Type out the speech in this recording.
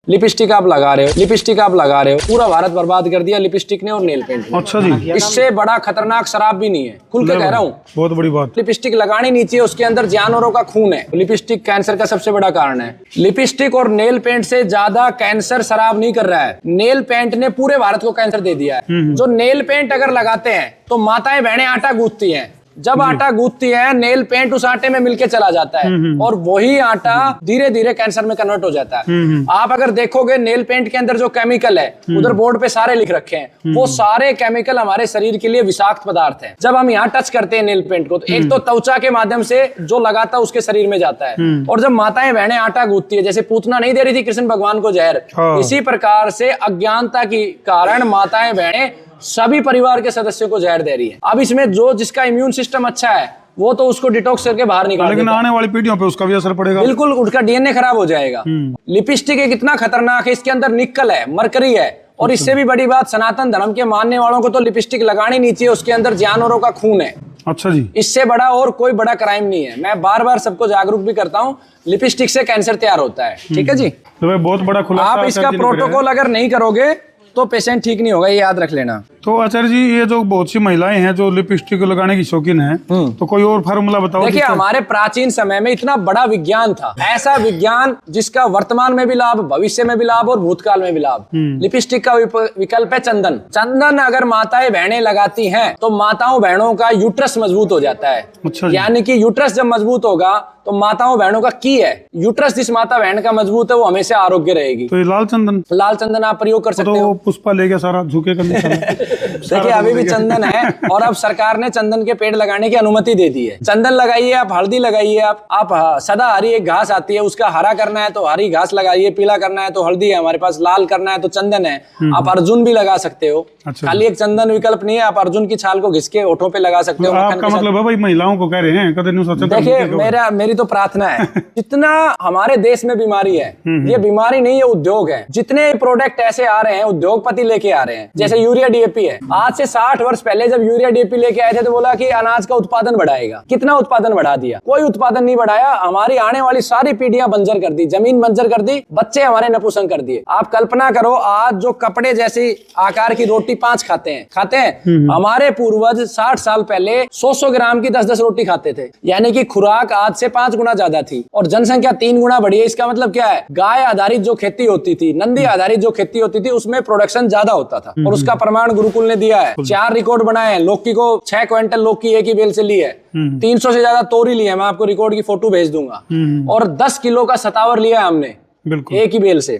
Lipstick आप लगा रहे हो, लिपस्टिक आप लगा रहे हो, पूरा भारत बर्बाद कर दिया लिपस्टिक ने और नेल पेंट ने। अच्छा जी, इससे बड़ा खतरनाक शराब भी नहीं है, खुल के कह रहा हूँ। बहुत बड़ी बात। लिपस्टिक लगानी नहीं चाहिए, उसके अंदर जानवरों का खून है। लिपस्टिक कैंसर का सबसे बड़ा कारण है। लिपस्टिक और नेल पेंट से ज्यादा कैंसर शराब नहीं कर रहा है। नेल पेंट ने पूरे भारत को कैंसर दे दिया है। जो नेल पेंट अगर लगाते हैं तो माताएं बहनें आटा गूंथती हैं, जब आटा गूंथती है नेल पेंट उस आटे में मिलके चला जाता है और वही आटा धीरे धीरे कैंसर में कन्वर्ट हो जाता है। आप अगर देखोगे नेल पेंट के अंदर जो केमिकल है, उधर बोर्ड पे सारे लिख रखे हैं, वो सारे केमिकल हमारे शरीर के लिए विषाक्त पदार्थ हैं। जब हम यहाँ टच करते हैं नेल पेंट को तो एक तो त्वचा के माध्यम से जो लगाता है उसके शरीर में जाता है, और जब माताएं बहनें आटा गूंथती है, जैसे पूतना नहीं दे रही थी कृष्ण भगवान को जहर, इसी प्रकार से अज्ञानता के कारण माताएं बहनें सभी परिवार के सदस्यों को जहर दे रही है। अब इसमें जो जिसका इम्यून सिस्टम अच्छा है वो तो उसको डिटॉक्स करके बाहर निकाल लेकिन आने वाली पीढ़ियों पे उसका भी असर पड़ेगा। बिल्कुल, उसका डीएनए खराब हो जाएगा। लिपस्टिक एक इतना खतरनाक है, इसके अंदर निकल है, मरकरी है, और इससे भी बड़ी बात सनातन धर्म के मानने वालों को तो लिपस्टिक लगानी नहीं चाहिए, उसके अंदर जानवरों का खून है। अच्छा जी, इससे बड़ा और कोई बड़ा क्राइम नहीं है। मैं बार बार सबको जागरूक भी करता हूँ, लिपस्टिक से कैंसर तैयार होता है। ठीक है जी, तो भाई बहुत बड़ा खुलासा आप इसका प्रोटोकॉल अगर नहीं करोगे तो पेशेंट ठीक नहीं होगा, ये याद रख लेना। तो आचार्य जी, ये जो बहुत सी महिलाएं हैं जो लिपस्टिक लगाने की शौकीन हैं, तो कोई और फार्मूला बताओ। देखिए, हमारे प्राचीन समय में इतना बड़ा विज्ञान था, ऐसा विज्ञान जिसका वर्तमान में भी लाभ, भविष्य में भी लाभ और भूतकाल में भी लाभ। लिपस्टिक का विकल्प है चंदन। चंदन अगर माताएं बहनें लगाती हैं तो माताओं बहनों का यूट्रस मजबूत हो जाता है। अच्छा, यानी कि यूट्रस जब मजबूत होगा तो माताओं बहनों का की है, यूट्रस जिस माता बहन का मजबूत है वो हमेशा आरोग्य रहेगी। तो ये लाल चंदन, लाल चंदन आप प्रयोग कर सकते हो। पुष्पा ले गया सारा झुके करने। देखिए, अभी भी चंदन है और अब सरकार ने चंदन के पेड़ लगाने की अनुमति दे दी है। चंदन लगाइए आप, हल्दी लगाइए आप सदा हरी एक घास आती है, उसका हरा करना है तो हरी घास लगाइए, पीला करना है तो हल्दी है हमारे पास, लाल करना है तो चंदन है। आप अर्जुन भी लगा सकते हो। अच्छा, खाली एक चंदन विकल्प नहीं है, आप अर्जुन की छाल को घिस के ओठों पे लगा सकते हो। आपका मतलब है भाई महिलाओं को कह रहे हैं, कदे नहीं सोचा। देखिए, मेरी तो प्रार्थना है, जितना हमारे देश में बीमारी है, ये बीमारी नहीं है, उद्योग है। जितने प्रोडक्ट ऐसे आ रहे हैं उद्योगपति लेके आ रहे हैं, जैसे यूरिया डीएपी है। आज से 60 वर्ष पहले जब यूरिया डीएपी लेके आए थे तो बोला कि अनाज का उत्पादन बढ़ाएगा। कितना उत्पादन बढ़ा दिया? कोई उत्पादन नहीं बढ़ाया। हमारी आने वाली सारी पीढ़ियां बंजर कर दी, जमीन बंजर कर दी, बच्चे हमारे नपुंसक कर दिए। आप कल्पना करो, आज जो कपड़े जैसी आकार की रोटी 5 खाते हैं, हमारे पूर्वज 60 साल पहले 100 ग्राम की 10-10 रोटी खाते थे। यानी कि खुराक आज से 5 गुना ज्यादा थी और जनसंख्या 3 गुना बढ़ी है। इसका मतलब क्या है? गाय आधारित जो खेती होती थी, नंदी आधारित जो खेती होती थी, उसमें प्रोडक्शन ज्यादा होता था और उसका प्रमाण गुरुकुल ने दिया है। 4 रिकॉर्ड बनाए हैं। लौकी को 6 क्विंटल लौकी एक ही बेल से ली है, 300 से ज्यादा तोरी ली है, मैं आपको रिकॉर्ड की फोटो भेज दूंगा, और 10 किलो का सतावर लिया है हमने एक ही बेल से।